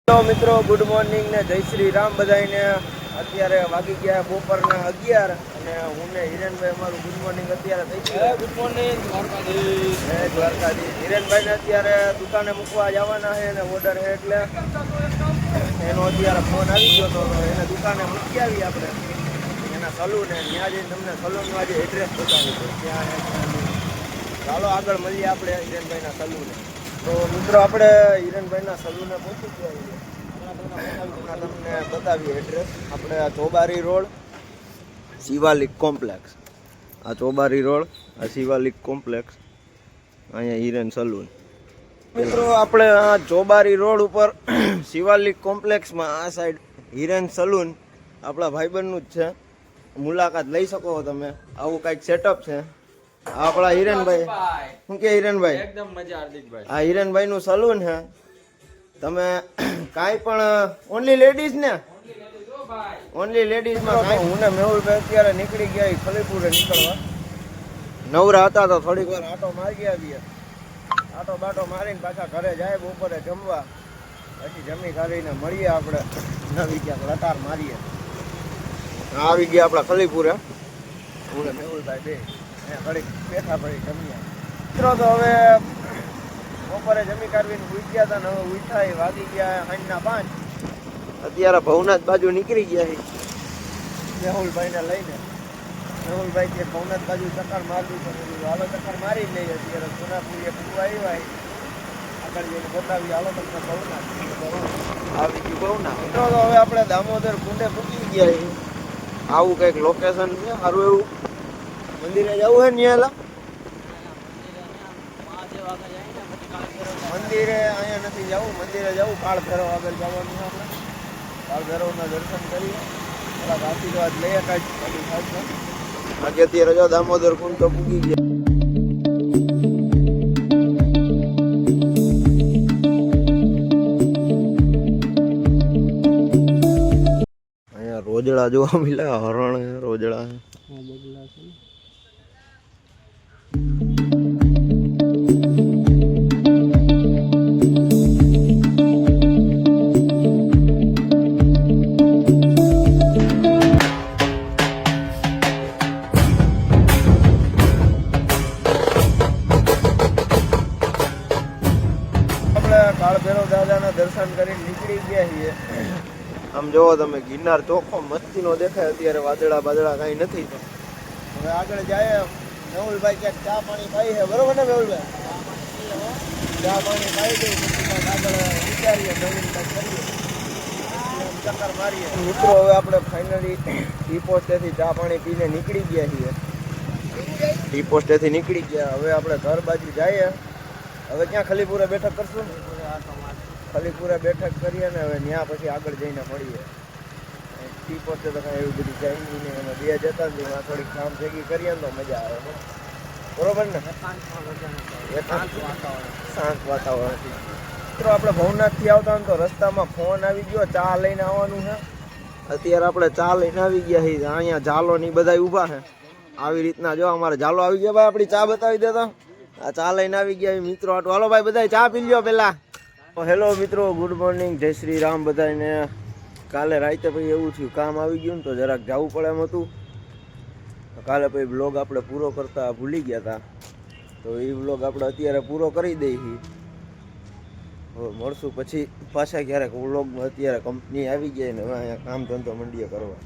તો મિત્રો good morning ને જય શ્રી રામ બધાને. અત્યારે વાગી ગયા બપોરના 11 અને હું ને હિરેનભાઈ અમારું ગુડ મોર્નિંગ અત્યારે થઈ ગયું. Good morning Dwarkadhish. દ્વારકાધીશ. હિરેનભાઈ ને અત્યારે દુકાને મૂકવા જવાના છે અને ઓર્ડર છે એટલે એનો અત્યારે ફોન આવી ગયો તો એને દુકાને મૂકી આવી આપણે એના સલૂન ને ત્યાં જઈને તમને સલૂનનું આજે એડ્રેસ બતાવ્યું ત્યાં. ચાલો આગળ મળીએ આપણે હિરેનભાઈના સલૂને. તો મિત્રો આપણે હિરેનભાઈના સલૂને પહોંચી ગયા છીએ. તમને બતાવીએ એડ્રેસ. આપણે આ ચોબારી રોડ શિવાલિક કોમ્પ્લેક્સ. આ ચોબારી રોડ આ શિવાલિક કોમ્પ્લેક્સ અહીંયા હિરેન સલૂન. મિત્રો આપણે આ ચોબારી રોડ ઉપર શિવાલિક કોમ્પ્લેક્સમાં આ સાઈડ હિરેન સલૂન આપણા ભાઈબંધનું જ છે. મુલાકાત લઈ શકો તમે. આવું કંઈક સેટઅપ છે. આપણા હિરેનભાઈ. શું કે હિરેનભાઈ? એકદમ મજા હાર્દિકભાઈ. આ હિરેનભાઈ નું સલૂન છે. તમે કાંઈ પણ ઓનલી લેડીઝ ને ઓનલી લેડીઝ માં હું ને મેહુલભાઈ અત્યારે નીકળી ગયા ખલીપુરે નીકળવા. નવરા હતા તો થોડીક વાર આટો મારી આવીએ. આટો બાટો મારીને પાછા ઘરે જાય બપોરે જમવા. પછી જમી ખાવીને મળીએ આપણે નવી ક્યાંક લટાર મારીએ. આવી ગયા આપણા ખલીપુરે હું ને મેહુલભાઈ બે ઘડીક બેઠા પડી જમીએ. મિત્રો તો હવે બપોરે જમી કાઢવીને ઉઈ ગયા હતા ને હવે ઉઠાઈ વાગી ગયા 5:30. અત્યારે ભવનાથ બાજુ નીકળી ગયા છે મેહુલભાઈને લઈને. મેહુલભાઈ કે ભવનાથ બાજુ ચક્કર મારવી તો હાલો ચક્કર મારી જ લઈએ. અત્યારે સોનાપુરી પૂરું આવ્યા આગળ જઈને બતાવી હાલો તમને ભવનાથ આવી ગયું ભવનાથ. મિત્રો તો હવે આપણે દામોદર કુંડે પૂકી ગયા છીએ. આવું કંઈક લોકેશન છે સારું એવું. મંદિરે જવું હે ને? મંદિરે અહીંયા નથી જવું. મંદિરે જવું કાળ ભૈરવ આગળ જવાનું છે. આપણે કાળ ભૈરવના દર્શન કરીએ થોડાક આશીર્વાદ લઈએ કાંઈ બાકી અત્યારે જો દામોદર કુંડ તો પૂગી ગયા. અહીંયા રોજડા જોવા મળ્યા. હરણ રોજડા કાળ ભૈરવ દાદાના દર્શન કરીને નીકળી ગયા છીએ. આમ જોવો તમે ગિરનાર ચોખ્ખો મસ્તીનો દેખાય. અત્યારે વાદળા બાદળા કાંઈ નથી. હવે આગળ જાય. મેહુલભાઈ ક્યાંક ચા પાણી ખાઈ છે બરોબર ને મેહુલભાઈ? ચા પાણી ખાઈ દઈ પછી આગળ વિચારીએ નવીન કંઈક કરીએ ચક્કર મારીએ. મિત્રો હવે આપણે ફાઇનલી ટી પોસ્ટેથી ચા પાણી પીને નીકળી ગયા છીએ. ટી પોસ્ટેથી નીકળી ગયા. હવે આપણે ઘર બાજુ જઈએ. હવે ક્યાં ખલીપુરા બેઠક કરશું? ખલીપુરા બેઠક કરીએ ને હવે ત્યાં પછી આગળ જઈને મળીએ. ટી પોસ્ટે તો કાંઈ એવી બધી જાય નહીં ને એમાં બે જતા ને એમાં થોડીક કામ ભેગી કરીએ ને તો મજા આવે. બરોબર ને? શાંત વાતાવરણ. મિત્રો આપણે ભવનાથથી આવતા ને તો રસ્તામાં ફોન આવી ગયો ચા લઈને આવવાનું છે. અત્યારે આપણે ચા લઈને આવી ગયા છીએ. અહીંયા જાલો ની બધા ઊભા છે આવી રીતના. જો અમારે જાલો આવી ગયા ભાઈ. આપણી ચા બતાવી દેતો. આ ચા લઈને આવી ગયા મિત્રો આટલું. હાલો ભાઈ બધા ચા પી લ્યો પેલા. હેલો મિત્રો ગુડ મોર્નિંગ જય શ્રી રામ બધાને. કાલે રાતે પછી એવું થયું કામ આવી ગયું ને તો જરાક જવું પડે એમ હતું. કાલે પછી બ્લોગ આપણે પૂરો કરતા ભૂલી ગયા હતા તો એ બ્લોગ આપણે અત્યારે પૂરો કરી દઈએ. મળશું પછી પાછા ક્યારેક વ્લોગમાં. અત્યારે કંપની આવી ગઈ ને હવે અહીંયા કામ ધંધો મંડીએ કરવા.